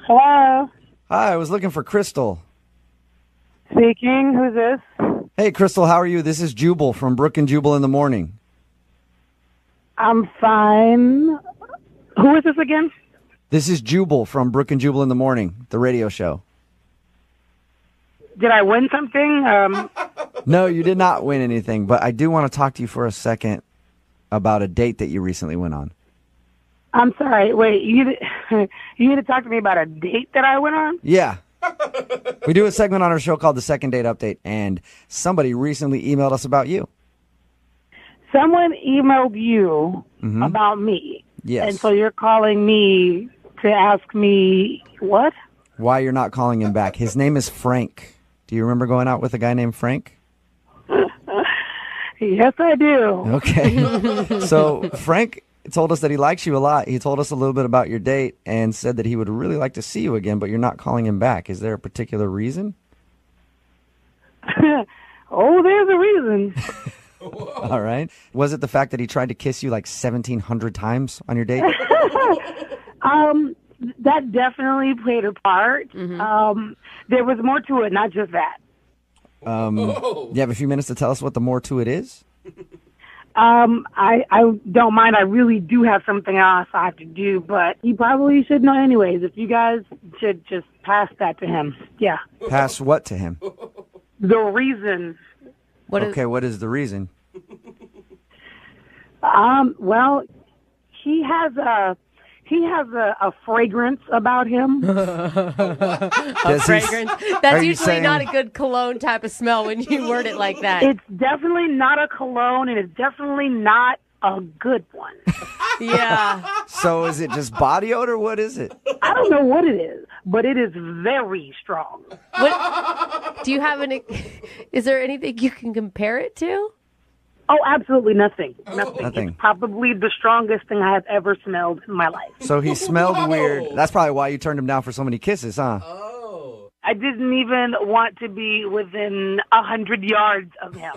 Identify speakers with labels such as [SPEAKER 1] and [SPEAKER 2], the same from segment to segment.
[SPEAKER 1] Hello.
[SPEAKER 2] Hi, I was looking for Crystal.
[SPEAKER 1] Speaking. Who's this?
[SPEAKER 2] Hey, Crystal, how are you? This is Jubal from Brooke and Jubal in the morning.
[SPEAKER 1] I'm fine. Who is this again?
[SPEAKER 2] This is Jubal from Brooke and Jubal in the morning, the radio show.
[SPEAKER 1] Did I win something?
[SPEAKER 2] No, you did not win anything, but I do want to talk to you for a second about a date that you recently went on.
[SPEAKER 1] I'm sorry. Wait, you need to talk to me about a date that I went on?
[SPEAKER 2] Yeah. We do a segment on our show called The Second Date Update, and somebody recently emailed us about you.
[SPEAKER 1] Someone emailed you about me.
[SPEAKER 2] Yes.
[SPEAKER 1] And so you're calling me to ask me what?
[SPEAKER 2] Why you're not calling him back. His name is Frank. Do you remember going out with a guy named Frank?
[SPEAKER 1] Yes, I do.
[SPEAKER 2] Okay. So Frank told us that he likes you a lot. He told us a little bit about your date and said that he would really like to see you again, but you're not calling him back. Is there a particular reason?
[SPEAKER 1] Oh, there's a reason.
[SPEAKER 2] All right. Was it the fact that he tried to kiss you like 1,700 times on your date?
[SPEAKER 1] That definitely played a part. There was more to it, not just that.
[SPEAKER 2] You have a few minutes to tell us what the more to it is?
[SPEAKER 1] I don't mind. I really do have something else I have to do, but he probably should know anyways. If you guys should just pass that to him. Yeah.
[SPEAKER 2] Pass what to him?
[SPEAKER 1] The reason.
[SPEAKER 2] What is the reason?
[SPEAKER 1] Well, he has a fragrance about him.
[SPEAKER 3] A fragrance? That's usually not a good cologne type of smell when you word it like that.
[SPEAKER 1] It's definitely not a cologne, and it's definitely not a good one.
[SPEAKER 3] Yeah.
[SPEAKER 2] So is it just body odor? What is it?
[SPEAKER 1] I don't know what it is, but it is very strong.
[SPEAKER 3] What, do you have is there anything you can compare it to?
[SPEAKER 1] Oh, absolutely nothing.
[SPEAKER 2] Nothing.
[SPEAKER 1] It's probably the strongest thing I have ever smelled in my life.
[SPEAKER 2] So he smelled weird. That's probably why you turned him down for so many kisses, huh?
[SPEAKER 1] I didn't even want to be within 100 yards of him.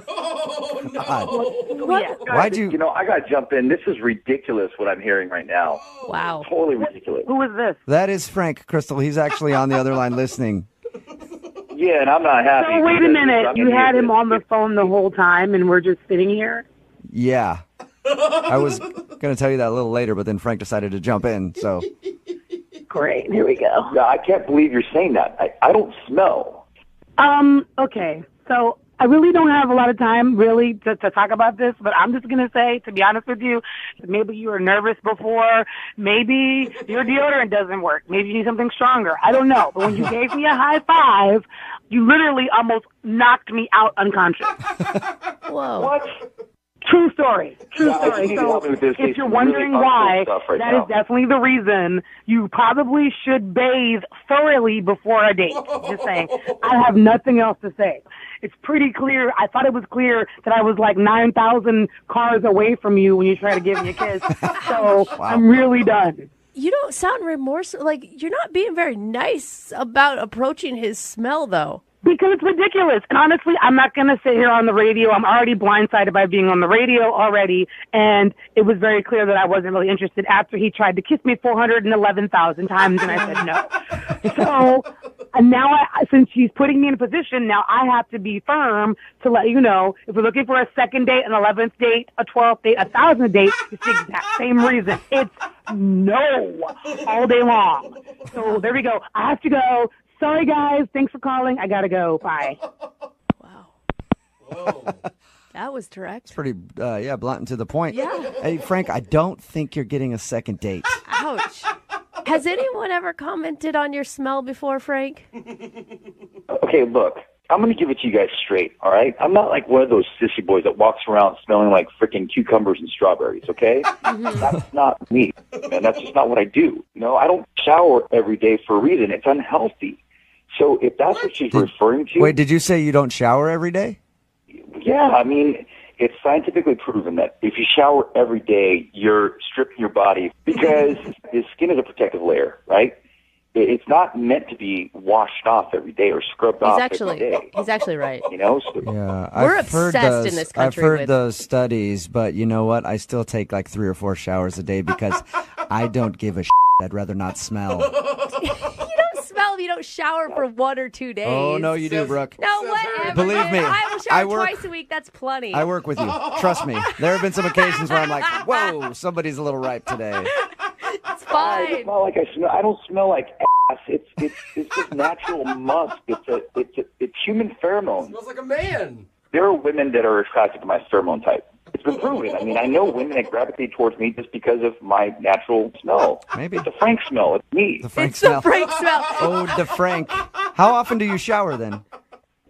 [SPEAKER 2] God.
[SPEAKER 1] Yeah.
[SPEAKER 2] Why'd you...
[SPEAKER 4] You know, I got to jump in. This is ridiculous what I'm hearing right now.
[SPEAKER 3] Wow.
[SPEAKER 4] Totally ridiculous.
[SPEAKER 1] Who is this?
[SPEAKER 2] That is Frank, Crystal. He's actually on the other line listening.
[SPEAKER 4] Yeah, and I'm not happy.
[SPEAKER 1] So wait a minute. You had him on the phone the whole time, and we're just sitting here?
[SPEAKER 2] Yeah. I was going to tell you that a little later, but then Frank decided to jump in, so...
[SPEAKER 1] Great. Here we go.
[SPEAKER 4] Yeah, I can't believe you're saying that. I don't smell.
[SPEAKER 1] Okay. So I really don't have a lot of time, really, to talk about this, but I'm just going to say, to be honest with you, maybe you were nervous before. Maybe your deodorant doesn't work. Maybe you need something stronger. I don't know. But when you gave me a high five, you literally almost knocked me out unconscious.
[SPEAKER 3] Whoa.
[SPEAKER 4] What?
[SPEAKER 1] True story.
[SPEAKER 4] Yeah, I just need to help me with this.
[SPEAKER 1] If
[SPEAKER 4] It's
[SPEAKER 1] you're
[SPEAKER 4] really
[SPEAKER 1] wondering why,
[SPEAKER 4] stuff right
[SPEAKER 1] that
[SPEAKER 4] now.
[SPEAKER 1] is definitely the reason. You probably should bathe thoroughly before a date. Just saying. I have nothing else to say. It's pretty clear. I thought it was clear that I was like 9,000 cars away from you when you tried to give me a kiss. So
[SPEAKER 2] Wow.
[SPEAKER 1] I'm really done.
[SPEAKER 3] You don't sound remorseful. Like, you're not being very nice about approaching his smell, though.
[SPEAKER 1] Because it's ridiculous. And honestly, I'm not going to sit here on the radio. I'm already blindsided by being on the radio already. And it was very clear that I wasn't really interested after he tried to kiss me 411,000 times and I said no. So, and now since he's putting me in a position, now I have to be firm to let you know, if we're looking for a second date, an 11th date, a 12th date, a 1,000th date, it's the exact same reason. It's no all day long. So there we go. I have to go. Sorry, guys. Thanks for calling. I got to go. Bye.
[SPEAKER 3] Wow. Whoa. That was direct.
[SPEAKER 2] It's pretty, blunt and to the point.
[SPEAKER 3] Yeah.
[SPEAKER 2] Hey, Frank, I don't think you're getting a second date.
[SPEAKER 3] Ouch. Has anyone ever commented on your smell before, Frank?
[SPEAKER 4] Okay, look. I'm going to give it to you guys straight, all right? I'm not like one of those sissy boys that walks around smelling like freaking cucumbers and strawberries, okay? That's not me, man. That's just not what I do. You know, I don't shower every day for a reason. It's unhealthy. So if that's what she's referring to...
[SPEAKER 2] Wait, did you say you don't shower every day?
[SPEAKER 4] Yeah, I mean, it's scientifically proven that if you shower every day, you're stripping your body because the skin is a protective layer, right? It's not meant to be washed off every day or scrubbed off every day.
[SPEAKER 3] He's actually right.
[SPEAKER 4] You know? So,
[SPEAKER 2] Yeah,
[SPEAKER 3] We're obsessed in this country
[SPEAKER 2] I've heard
[SPEAKER 3] with-
[SPEAKER 2] those studies, but you know what? I still take like 3 or 4 showers a day because I don't give a shit. I'd rather not smell.
[SPEAKER 3] You don't smell if you don't shower for 1 or 2 days?
[SPEAKER 2] Oh, no, you do, Brooke.
[SPEAKER 3] No, whatever.
[SPEAKER 2] Believe me.
[SPEAKER 3] I will shower twice a week. That's plenty.
[SPEAKER 2] I work with you. Trust me. There have been some occasions where I'm like, whoa, somebody's a little ripe today.
[SPEAKER 3] It's fine.
[SPEAKER 4] I smell like I smell. I don't smell like ass. It's just natural musk. It's human pheromone.
[SPEAKER 5] It smells like a man.
[SPEAKER 4] There are women that are attracted to my pheromone type. It's been proven. I mean, I know women that gravitate towards me just because of my natural smell.
[SPEAKER 2] Maybe.
[SPEAKER 4] It's a Frank smell. It's me.
[SPEAKER 2] The Frank
[SPEAKER 3] It's
[SPEAKER 2] smell.
[SPEAKER 3] the Frank smell.
[SPEAKER 2] Oh, the Frank. How often do you shower then?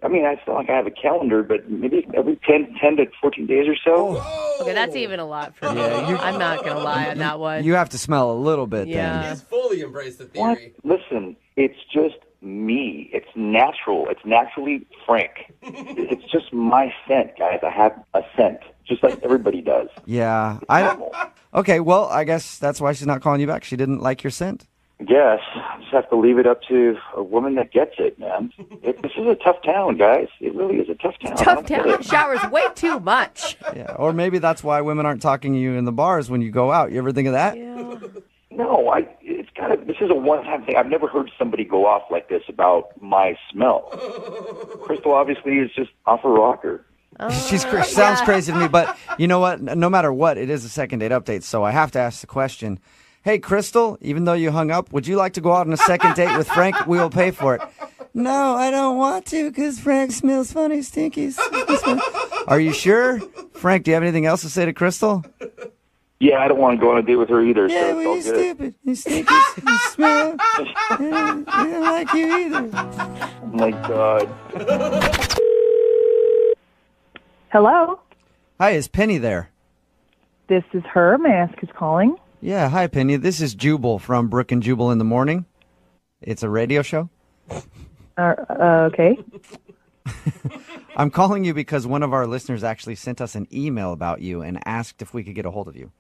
[SPEAKER 4] I mean, I feel like I have a calendar, but maybe every 10 to 14 days or so.
[SPEAKER 3] Okay, that's even a lot for me.
[SPEAKER 2] Yeah,
[SPEAKER 3] I'm not going to lie on that one.
[SPEAKER 2] You have to smell a little bit then.
[SPEAKER 5] He's fully embraced the
[SPEAKER 4] What?
[SPEAKER 5] theory.
[SPEAKER 4] Listen, it's just me. It's natural. It's naturally Frank. It's just my scent, guys. I have a scent, just like everybody does.
[SPEAKER 2] Yeah.
[SPEAKER 4] Normal.
[SPEAKER 2] Okay, well, I guess that's why she's not calling you back. She didn't like your scent.
[SPEAKER 4] Yes, I just have to leave it up to a woman that gets it, man. This is a tough town, guys. It really is a tough town.
[SPEAKER 3] Tough town. Showers way too much.
[SPEAKER 2] Yeah. Or maybe that's why women aren't talking to you in the bars when you go out. You ever think of that?
[SPEAKER 3] Yeah.
[SPEAKER 4] No, it's kind of. This is a one-time thing. I've never heard somebody go off like this about my smell. Crystal obviously is just off her rocker.
[SPEAKER 2] Sounds crazy to me, but you know what? No matter what, it is a second date update, so I have to ask the question. Hey, Crystal, even though you hung up, would you like to go out on a second date with Frank? We will pay for it. No, I don't want to because Frank smells funny, stinky. Are you sure? Frank, do you have anything else to say to Crystal?
[SPEAKER 4] Yeah, I don't want to go on a date with her either.
[SPEAKER 2] Yeah,
[SPEAKER 4] so
[SPEAKER 2] well,
[SPEAKER 4] it's
[SPEAKER 2] you're
[SPEAKER 4] all good.
[SPEAKER 2] stupid. You stinky. You smell. I don't like you either.
[SPEAKER 4] Oh my God.
[SPEAKER 6] Hello,
[SPEAKER 2] Hi, is Penny there?
[SPEAKER 6] this is her. May I ask who's calling?
[SPEAKER 2] Yeah, hi, Penny. This is Jubal from Brooke and Jubal in the Morning. It's a radio show.
[SPEAKER 6] Okay.
[SPEAKER 2] I'm calling you because one of our listeners actually sent us an email about you and asked if we could get a hold of you.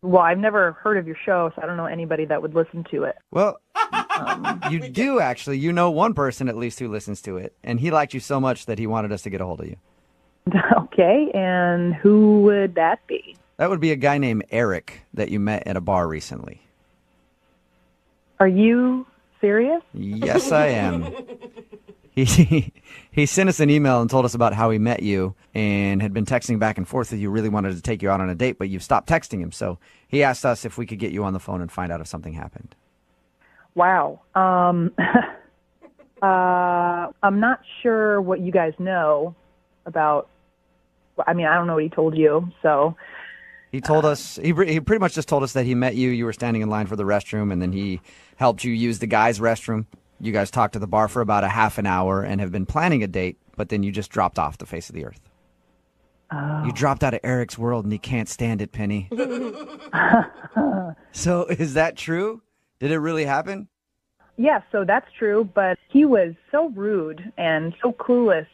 [SPEAKER 6] Well, I've never heard of your show, so I don't know anybody that would listen to it.
[SPEAKER 2] Well, you do actually. You know one person at least who listens to it, and he liked you so much that he wanted us to get a hold of you.
[SPEAKER 6] Okay, and who would that be?
[SPEAKER 2] That would be a guy named Eric that you met at a bar recently.
[SPEAKER 6] Are you serious?
[SPEAKER 2] Yes, I am. He sent us an email and told us about how he met you and had been texting back and forth with you, really wanted to take you out on a date, but you've stopped texting him. So he asked us if we could get you on the phone and find out if something happened.
[SPEAKER 6] Wow. I'm not sure what you guys know about. I mean, I don't know what he told you, so.
[SPEAKER 2] He told us, he pretty much just told us that he met you, you were standing in line for the restroom, and then he helped you use the guy's restroom. You guys talked to the bar for about a half an hour and have been planning a date, but then you just dropped off the face of the earth. Oh. You dropped out of Eric's world and he can't stand it, Penny. So is that true? Did it really happen?
[SPEAKER 6] Yeah, so that's true, but he was so rude and so clueless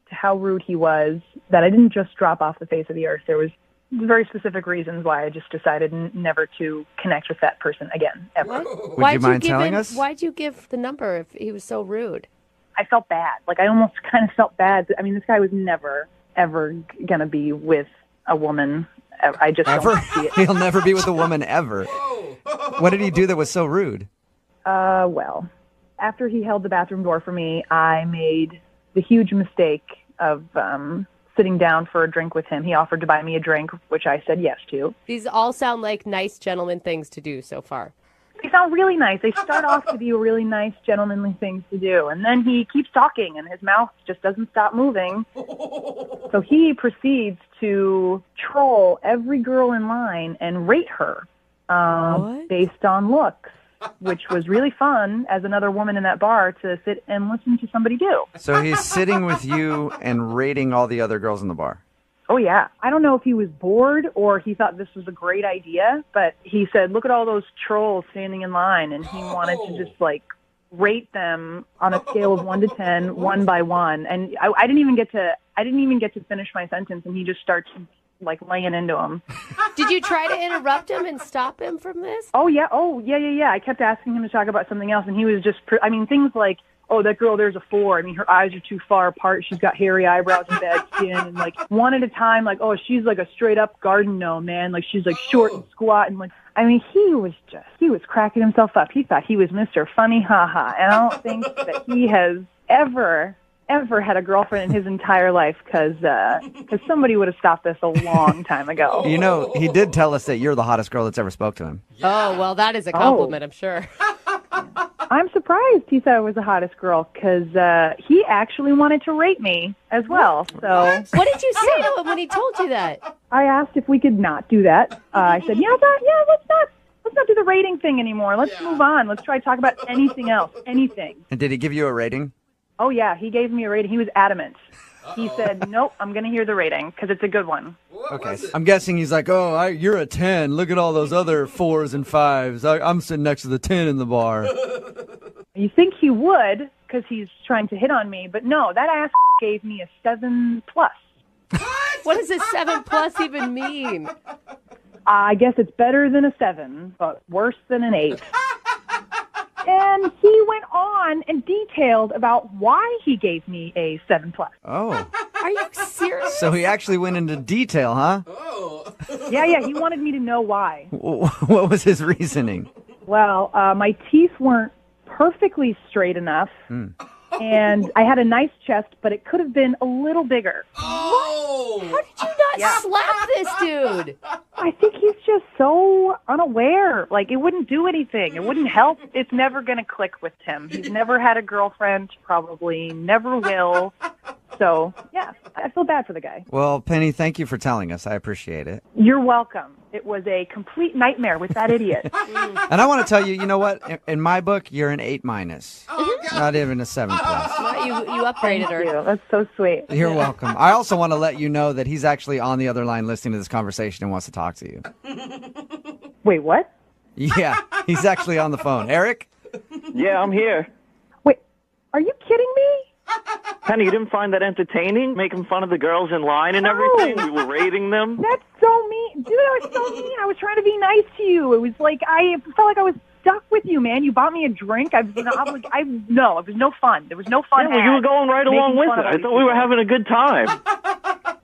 [SPEAKER 6] to how rude he was that I didn't just drop off the face of the earth. There was very specific reasons why I just decided never to connect with that person again, ever.
[SPEAKER 2] Would you mind telling us?
[SPEAKER 3] Why'd you give the number if he was so rude?
[SPEAKER 6] I felt bad. Like, I almost kind of felt bad. I mean, this guy was never, ever going to be with a woman. I just
[SPEAKER 2] ever?
[SPEAKER 6] don't see it.
[SPEAKER 2] He'll never be with a woman ever. What did he do that was so rude?
[SPEAKER 6] Well, after he held the bathroom door for me, I made the huge mistake of sitting down for a drink with him. He offered to buy me a drink, which I said yes to.
[SPEAKER 3] These all sound like nice gentleman things to do so far.
[SPEAKER 6] They sound really nice. They start off to be really nice, gentlemanly things to do. And then he keeps talking, and his mouth just doesn't stop moving. So he proceeds to troll every girl in line and rate her based on looks, which was really fun as another woman in that bar to sit and listen to somebody do.
[SPEAKER 2] So he's sitting with you and rating all the other girls in the bar.
[SPEAKER 6] Oh, yeah. I don't know if he was bored or he thought this was a great idea, but he said, look at all those trolls standing in line, and he wanted to just, like, rate them on a scale of 1 to 10, one by one. And I didn't even get to finish my sentence, and he just starts, like, laying into him.
[SPEAKER 3] Did you try to interrupt him and stop him from this?
[SPEAKER 6] Oh, yeah. I kept asking him to talk about something else, and he was just, things like, oh, that girl, there's a 4. I mean, her eyes are too far apart. She's got hairy eyebrows and bad skin. And, like, one at a time, like, oh, she's like a straight-up garden gnome, man. Like, she's, like, short and squat. And, like, I mean, he was cracking himself up. He thought he was Mr. Funny Haha. And I don't think that he has ever had a girlfriend in his entire life because somebody would have stopped this a long time ago.
[SPEAKER 2] You know, he did tell us that you're the hottest girl that's ever spoke to him.
[SPEAKER 3] Oh, well, that is a compliment, I'm sure.
[SPEAKER 6] I'm surprised he said I was the hottest girl because he actually wanted to rate me as well. So
[SPEAKER 3] what did you say to him when he told you that?
[SPEAKER 6] I asked if we could not do that. I said, let's not do the rating thing anymore. Let's move on. Let's try to talk about anything else, anything.
[SPEAKER 2] And did he give you a rating?
[SPEAKER 6] Oh, yeah, he gave me a rating. He was adamant. He said, nope, I'm going to hear the rating because it's a good one.
[SPEAKER 2] Okay. I'm guessing he's like, you're a 10. Look at all those other 4s and 5s. I'm sitting next to the 10 in the bar.
[SPEAKER 6] You think he would because he's trying to hit on me, but no, that ass gave me a 7+.
[SPEAKER 3] What does a 7+ even mean?
[SPEAKER 6] I guess it's better than a 7, but worse than an 8. And he went on and detailed about why he gave me a 7+.
[SPEAKER 2] Oh.
[SPEAKER 3] Are you serious?
[SPEAKER 2] So he actually went into detail, huh?
[SPEAKER 5] Oh.
[SPEAKER 6] Yeah, he wanted me to know why.
[SPEAKER 2] What was his reasoning?
[SPEAKER 6] Well, my teeth weren't perfectly straight enough, and I had a nice chest, but it could have been a little bigger.
[SPEAKER 5] Oh.
[SPEAKER 3] How did you not slap this dude?
[SPEAKER 6] I think he's just so unaware. Like, it wouldn't do anything. It wouldn't help. It's never going to click with him. He's never had a girlfriend, probably never will. So, yeah, I feel bad for the guy.
[SPEAKER 2] Well, Penny, thank you for telling us. I appreciate it.
[SPEAKER 6] You're welcome. It was a complete nightmare with that idiot.
[SPEAKER 2] And I want to tell you, you know what? In my book, you're an 8-. Not even a 7+.
[SPEAKER 3] You upgraded her.
[SPEAKER 6] Thank you. That's so sweet.
[SPEAKER 2] You're welcome. I also want to let you know that he's actually on the other line listening to this conversation and wants to talk to you.
[SPEAKER 6] Wait, what?
[SPEAKER 2] Yeah, he's actually on the phone. Eric?
[SPEAKER 7] Yeah, I'm here.
[SPEAKER 6] Wait, are you kidding me?
[SPEAKER 7] Penny, you didn't find that entertaining? Making fun of the girls in line and everything? We were rating them?
[SPEAKER 6] That's so mean. Dude, that was so mean. I was trying to be nice to you. It was like, I felt like I was stuck with you, man. You bought me a drink. No, it was no fun. There was no fun.
[SPEAKER 7] Yeah, well, you were going right along with it. I thought we were having a good time.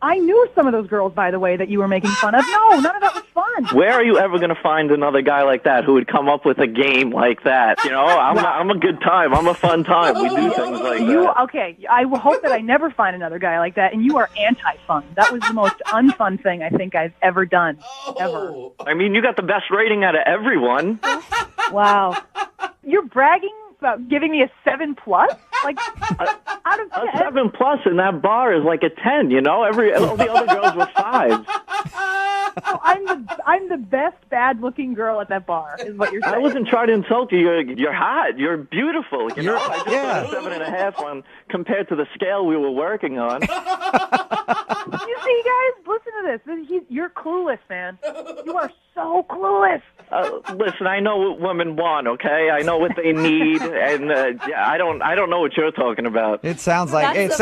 [SPEAKER 6] I knew some of those girls, by the way, that you were making fun of. No, none of that was fun.
[SPEAKER 7] Where are you ever going to find another guy like that who would come up with a game like that? You know, I'm a good time. I'm a fun time. We do things like that.
[SPEAKER 6] Okay, I hope that I never find another guy like that, and you are anti-fun. That was the most unfun thing I think I've ever done, ever.
[SPEAKER 7] I mean, you got the best rating out of everyone.
[SPEAKER 6] Wow. You're bragging about giving me a 7+? Like, out of 10?
[SPEAKER 7] A 7+ in that bar is like a 10, you know? All the other girls were 5s.
[SPEAKER 6] Oh, I'm the best bad-looking girl at that bar, is what you're saying.
[SPEAKER 7] I wasn't trying to insult you. You're hot. You're beautiful. You know? I just put a 7.5 on compared to the scale we were working on.
[SPEAKER 6] You see, guys, listen to this. You're clueless, man. You are so clueless.
[SPEAKER 7] Listen, I know what women want. Okay, I know what they need, and I don't know what you're talking about.
[SPEAKER 2] It sounds like it's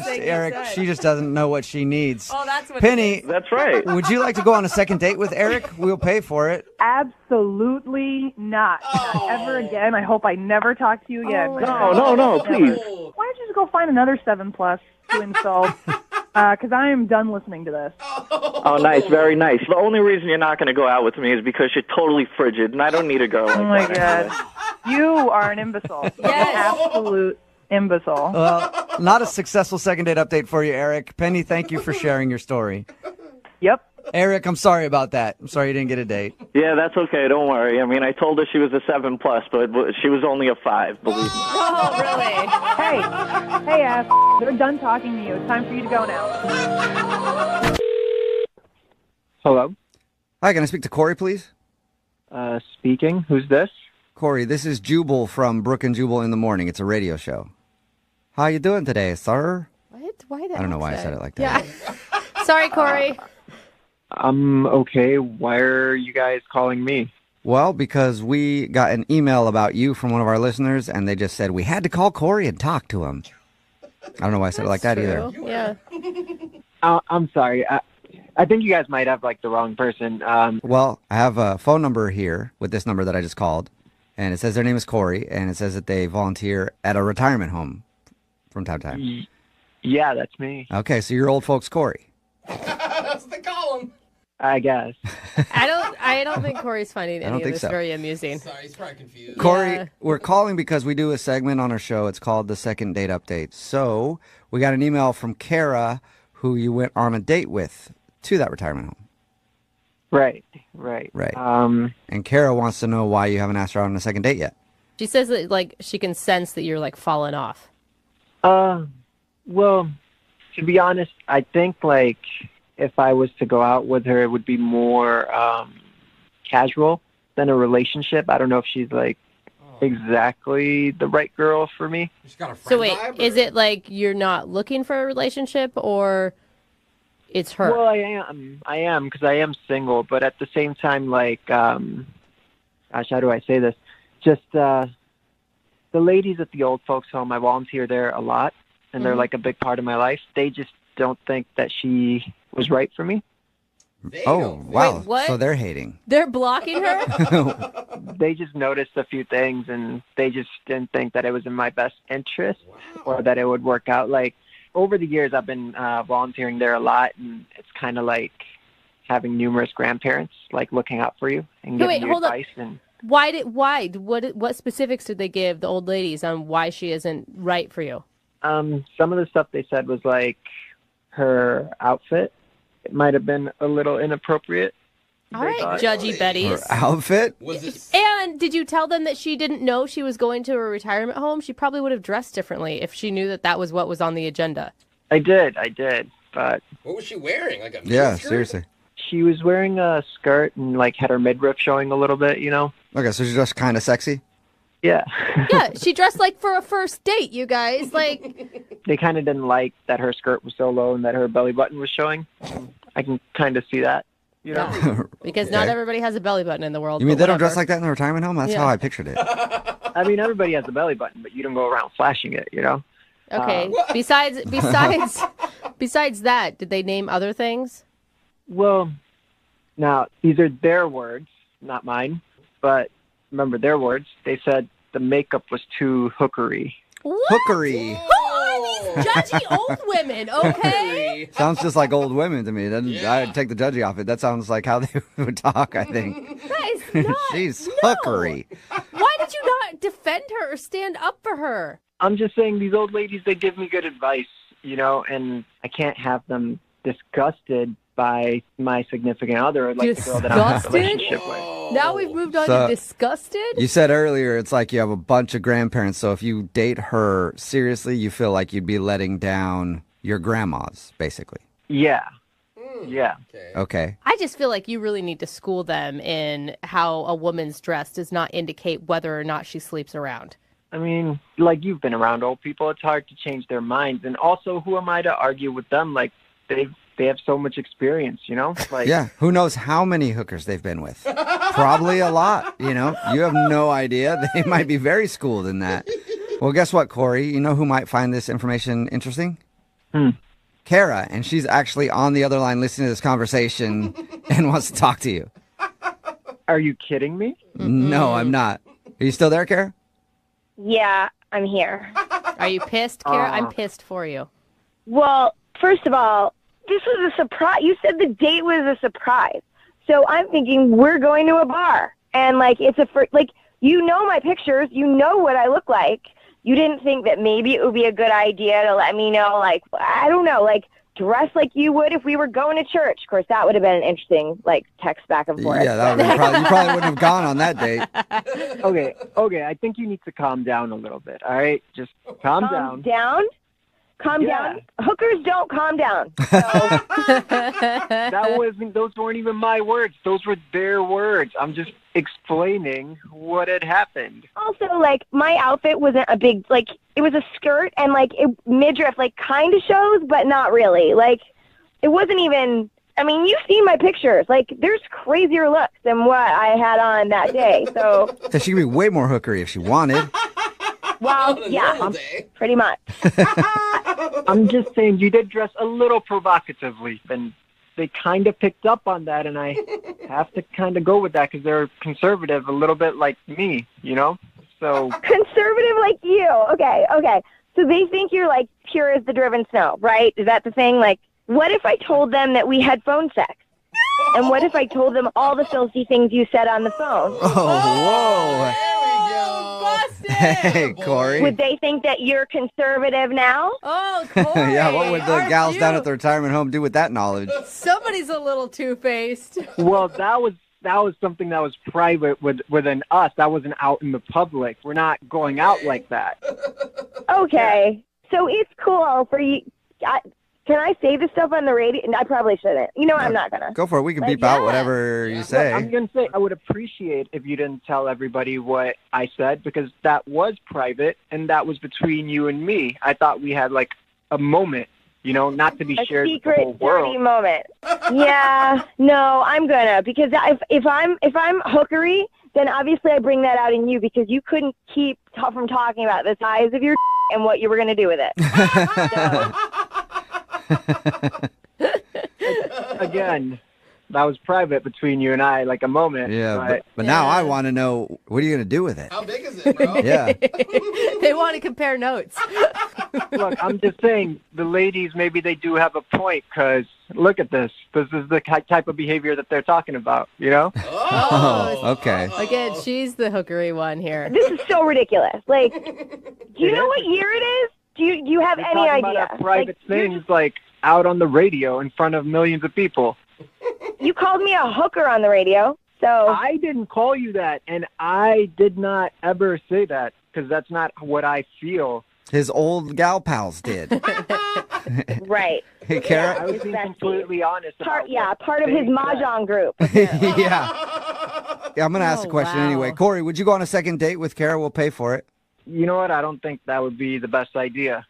[SPEAKER 2] Eric. She just doesn't know what she needs.
[SPEAKER 3] Oh, that's what
[SPEAKER 2] Penny.
[SPEAKER 3] it is.
[SPEAKER 7] That's right.
[SPEAKER 2] Would you like to go on a second date with Eric? We'll pay for it.
[SPEAKER 6] Absolutely not. Not ever again. I hope I never talk to you again.
[SPEAKER 7] No, please.
[SPEAKER 6] Why don't you just go find another 7+ to insult? Because I am done listening to this.
[SPEAKER 7] Oh, nice, very nice. The only reason you're not going to go out with me is because you're totally frigid, and I don't need a girl like that.
[SPEAKER 6] Oh my God, you are an imbecile.
[SPEAKER 3] Yes.
[SPEAKER 6] An absolute imbecile.
[SPEAKER 2] Well, not a successful second date update for you, Eric. Penny, thank you for sharing your story.
[SPEAKER 6] Yep.
[SPEAKER 2] Eric, I'm sorry about that. I'm sorry you didn't get a date.
[SPEAKER 7] Yeah, that's okay. Don't worry. I mean, I told her she was a 7+, but she was only a 5. Believe me.
[SPEAKER 3] Oh, really?
[SPEAKER 6] Hey, ass. They're done talking to you. It's time for you to go now.
[SPEAKER 8] Hello?
[SPEAKER 2] Hi, can I speak to Corey, please?
[SPEAKER 8] Speaking. Who's this?
[SPEAKER 2] Corey, this is Jubal from Brooke and Jubal in the Morning. It's a radio show. How you doing today, sir?
[SPEAKER 3] What? Why that?
[SPEAKER 2] I don't know why I said it like that.
[SPEAKER 3] Yeah. Sorry, Corey.
[SPEAKER 8] I'm okay. Why are you guys calling me?
[SPEAKER 2] Well, because we got an email about you from one of our listeners, and they just said we had to call Corey and talk to him. I don't know why I said it like that either.
[SPEAKER 3] Yeah.
[SPEAKER 8] I'm sorry. I think you guys might have, the wrong person.
[SPEAKER 2] Well, I have a phone number here with this number that I just called, and it says their name is Corey, and it says that they volunteer at a retirement home from time to time.
[SPEAKER 8] Yeah, that's me.
[SPEAKER 2] Okay, so you're old folks Corey.
[SPEAKER 5] That's what they call him.
[SPEAKER 8] I guess.
[SPEAKER 3] I don't think Corey's finding any of this
[SPEAKER 2] so.
[SPEAKER 3] very amusing.
[SPEAKER 5] Sorry, he's probably confused.
[SPEAKER 2] Corey, we're calling because we do a segment on our show. It's called the Second Date Update. So we got an email from Kara, who you went on a date with to that retirement home.
[SPEAKER 8] Right.
[SPEAKER 2] And Kara wants to know why you haven't asked her out on a second date yet.
[SPEAKER 3] She says that like she can sense that you're like falling off.
[SPEAKER 8] Well, to be honest, I think like if I was to go out with her, it would be more casual than a relationship. I don't know if she's like exactly the right girl for me.
[SPEAKER 5] She's got a friend
[SPEAKER 3] So wait,
[SPEAKER 5] vibe,
[SPEAKER 3] is it like you're not looking for a relationship or it's her?
[SPEAKER 8] Well, I am because I am single, but at the same time, like, gosh, how do I say this? Just the ladies at the old folks home, I volunteer there a lot, and they're like a big part of my life. They just don't think that she was right for me.
[SPEAKER 2] Wow.
[SPEAKER 3] Wait, what?
[SPEAKER 2] So they're hating.
[SPEAKER 3] They're blocking her?
[SPEAKER 8] They just noticed a few things, and they just didn't think that it was in my best interest or that it would work out. Like, over the years, I've been volunteering there a lot, and it's kind of like having numerous grandparents, like, looking out for you and giving you advice. And
[SPEAKER 3] What specifics did they give the old ladies on why she isn't right for you?
[SPEAKER 8] some of the stuff they said was like her outfit. It might have been a little inappropriate.
[SPEAKER 3] All right, Judgy Betty's.
[SPEAKER 2] Her outfit?
[SPEAKER 3] And did you tell them that she didn't know she was going to a retirement home? She probably would have dressed differently if she knew that that was what was on the agenda.
[SPEAKER 8] I did, but...
[SPEAKER 5] What was she wearing? Like a
[SPEAKER 2] yeah,
[SPEAKER 5] skirt?
[SPEAKER 2] seriously.
[SPEAKER 8] She was wearing a skirt and, like, had her midriff showing a little bit, you know?
[SPEAKER 2] Okay, so she's just kind of sexy?
[SPEAKER 8] Yeah.
[SPEAKER 3] Yeah, she dressed like for a first date, you guys. Like,
[SPEAKER 8] they kind of didn't like that her skirt was so low and that her belly button was showing. I can kind of see that. You know?
[SPEAKER 3] yeah. Because not everybody has a belly button in the world.
[SPEAKER 2] You mean they don't
[SPEAKER 3] whatever.
[SPEAKER 2] dress like that in the retirement home? That's how I pictured it.
[SPEAKER 8] I mean, everybody has a belly button, but you don't go around flashing it, you know?
[SPEAKER 3] Okay. Besides that, did they name other things?
[SPEAKER 8] Well, now, these are their words, not mine. But remember their words. They said the makeup was too hookery.
[SPEAKER 3] What?
[SPEAKER 2] Hookery.
[SPEAKER 3] Who are these judgy old women, okay?
[SPEAKER 2] Sounds just like old women to me. I'd take the judgy off it. That sounds like how they would talk, I think.
[SPEAKER 3] Guys, not,
[SPEAKER 2] She's
[SPEAKER 3] no.
[SPEAKER 2] hookery.
[SPEAKER 3] Why did you not defend her or stand up for her?
[SPEAKER 8] I'm just saying these old ladies, they give me good advice, you know, and I can't have them disgusted by my significant other or like the girl that I'm in a relationship with.
[SPEAKER 3] Now we've moved on to disgusted?
[SPEAKER 2] You said earlier it's like you have a bunch of grandparents, so if you date her seriously, you feel like you'd be letting down your grandmas, basically.
[SPEAKER 8] Yeah. Yeah.
[SPEAKER 2] Okay.
[SPEAKER 3] I just feel like you really need to school them in how a woman's dress does not indicate whether or not she sleeps around.
[SPEAKER 8] I mean, like you've been around old people, it's hard to change their minds. And also, who am I to argue with them? Like, they have so much experience, you know? Like,
[SPEAKER 2] yeah, who knows how many hookers they've been with? Probably a lot, you know? You have no idea. They might be very schooled in that. Well, guess what, Corey? You know who might find this information interesting? Kara, and she's actually on the other line listening to this conversation and wants to talk to you.
[SPEAKER 8] Are you kidding me?
[SPEAKER 2] No, I'm not. Are you still there, Kara?
[SPEAKER 9] Yeah, I'm here.
[SPEAKER 3] Are you pissed, Kara? I'm pissed for you.
[SPEAKER 9] Well, first of all, this was a surprise. You said the date was a surprise. So I'm thinking we're going to a bar. And, like, you know my pictures. You know what I look like. You didn't think that maybe it would be a good idea to let me know, like, I don't know, like, dress like you would if we were going to church. Of course, that would have been an interesting, like, text back and forth.
[SPEAKER 2] Yeah, that would have you probably wouldn't have gone on that date.
[SPEAKER 8] Okay, I think you need to calm down a little bit, all right? Just calm down.
[SPEAKER 9] Calm down? Hookers don't calm down. So.
[SPEAKER 8] Those weren't even my words. Those were their words. I'm just explaining what had happened.
[SPEAKER 9] Also, like, my outfit wasn't a big, like, it was a skirt and, like, midriff, like, kind of shows, but not really. Like, it wasn't even, I mean, you've seen my pictures. Like, there's crazier looks than what I had on that day, so.
[SPEAKER 2] So she could be way more hookery if she wanted.
[SPEAKER 9] Well, yeah, pretty much.
[SPEAKER 8] I'm just saying you did dress a little provocatively, and they kind of picked up on that, and I have to kind of go with that because they're conservative, a little bit like me, you know? So
[SPEAKER 9] conservative like you. Okay. So they think you're, like, pure as the driven snow, right? Is that the thing? Like, what if I told them that we had phone sex? And what if I told them all the filthy things you said on the phone?
[SPEAKER 2] Oh,
[SPEAKER 3] Busted!
[SPEAKER 2] Hey, Corey.
[SPEAKER 9] Would they think that you're conservative now?
[SPEAKER 3] Oh, Corey.
[SPEAKER 2] Yeah, what would the
[SPEAKER 3] aren't
[SPEAKER 2] gals down
[SPEAKER 3] you?
[SPEAKER 2] at the retirement home do with that knowledge?
[SPEAKER 3] Somebody's a little two-faced.
[SPEAKER 8] Well, that was something that was private within us. That wasn't out in the public. We're not going out like that.
[SPEAKER 9] Okay. So it's cool for you. Can I say this stuff on the radio? I probably shouldn't. You know, I'm not going to.
[SPEAKER 2] Go for it. We can
[SPEAKER 9] Like,
[SPEAKER 2] beep out
[SPEAKER 3] yeah.
[SPEAKER 2] whatever you
[SPEAKER 8] Look,
[SPEAKER 2] say.
[SPEAKER 8] I'm going to say I would appreciate if you didn't tell everybody what I said, because that was private and that was between you and me. I thought we had like a moment, you know, not to be
[SPEAKER 9] A
[SPEAKER 8] shared with the
[SPEAKER 9] secret,
[SPEAKER 8] whole
[SPEAKER 9] dirty
[SPEAKER 8] world.
[SPEAKER 9] moment. Yeah. No, I'm going to. Because if I'm hookery, then obviously I bring that out in you, because you couldn't keep from talking about the size of your and what you were going to do with it. So,
[SPEAKER 8] Again, that was private between you and I, like a moment.
[SPEAKER 2] Yeah, but now I want to know, what are you going to do with it?
[SPEAKER 5] How big is it, bro?
[SPEAKER 2] Yeah.
[SPEAKER 3] They want to compare notes.
[SPEAKER 8] Look, I'm just saying, the ladies, maybe they do have a point, because look at this. This is the type of behavior that they're talking about, you know?
[SPEAKER 2] Oh, okay.
[SPEAKER 3] Again, she's the hookery one here.
[SPEAKER 9] this is so ridiculous. Like, do you know what year it is? Do you have
[SPEAKER 8] We're
[SPEAKER 9] any
[SPEAKER 8] talking
[SPEAKER 9] idea?
[SPEAKER 8] about private
[SPEAKER 9] Like, you're
[SPEAKER 8] things, like out on the radio in front of millions of people.
[SPEAKER 9] You called me a hooker on the radio, so
[SPEAKER 8] I didn't call you that, and I did not ever say that, because that's not what I feel.
[SPEAKER 2] His old gal pals did.
[SPEAKER 9] right.
[SPEAKER 2] Hey,
[SPEAKER 8] I
[SPEAKER 2] Kara?
[SPEAKER 8] was being completely honest about
[SPEAKER 9] Part of his
[SPEAKER 8] they said.
[SPEAKER 9] mahjong group.
[SPEAKER 2] Yeah, I'm going to ask
[SPEAKER 3] Oh,
[SPEAKER 2] the question
[SPEAKER 3] wow.
[SPEAKER 2] anyway. Corey, would you go on a second date with Kara? We'll pay for it.
[SPEAKER 8] You know what? I don't think that would be the best idea.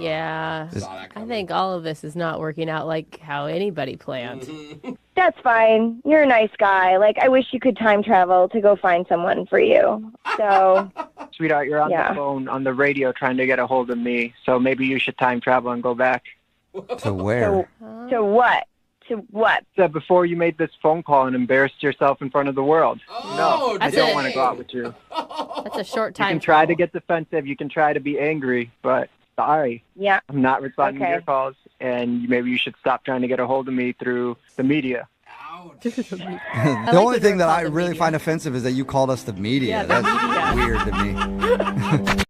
[SPEAKER 3] Yeah.
[SPEAKER 5] Saw that
[SPEAKER 3] I
[SPEAKER 5] coming.
[SPEAKER 3] think all of this is not working out like how anybody planned.
[SPEAKER 9] That's fine. You're a nice guy. Like, I wish you could time travel to go find someone for you. So,
[SPEAKER 8] Sweetheart, you're on
[SPEAKER 9] Yeah.
[SPEAKER 8] the phone on the radio trying to get a hold of me, so maybe you should time travel and go back.
[SPEAKER 2] To where?
[SPEAKER 9] to what? To what?
[SPEAKER 8] Said before you made this phone call and embarrassed yourself in front of the world.
[SPEAKER 5] Oh,
[SPEAKER 8] I
[SPEAKER 3] That's
[SPEAKER 8] don't
[SPEAKER 3] it.
[SPEAKER 8] want to go out with you.
[SPEAKER 3] That's a short
[SPEAKER 8] You
[SPEAKER 3] time.
[SPEAKER 8] can try to get defensive, you can try to be angry, but sorry,
[SPEAKER 9] Yeah.
[SPEAKER 8] I'm not responding to
[SPEAKER 9] Okay.
[SPEAKER 8] your calls, and maybe you should stop trying to get a hold of me through the media.
[SPEAKER 2] The
[SPEAKER 3] like
[SPEAKER 2] only
[SPEAKER 3] when
[SPEAKER 2] thing
[SPEAKER 3] you're
[SPEAKER 2] that
[SPEAKER 3] called
[SPEAKER 2] I
[SPEAKER 3] the
[SPEAKER 2] really
[SPEAKER 3] media.
[SPEAKER 2] find offensive is that you called us the media.
[SPEAKER 3] Yeah, the
[SPEAKER 2] That's
[SPEAKER 3] media.
[SPEAKER 2] weird to me.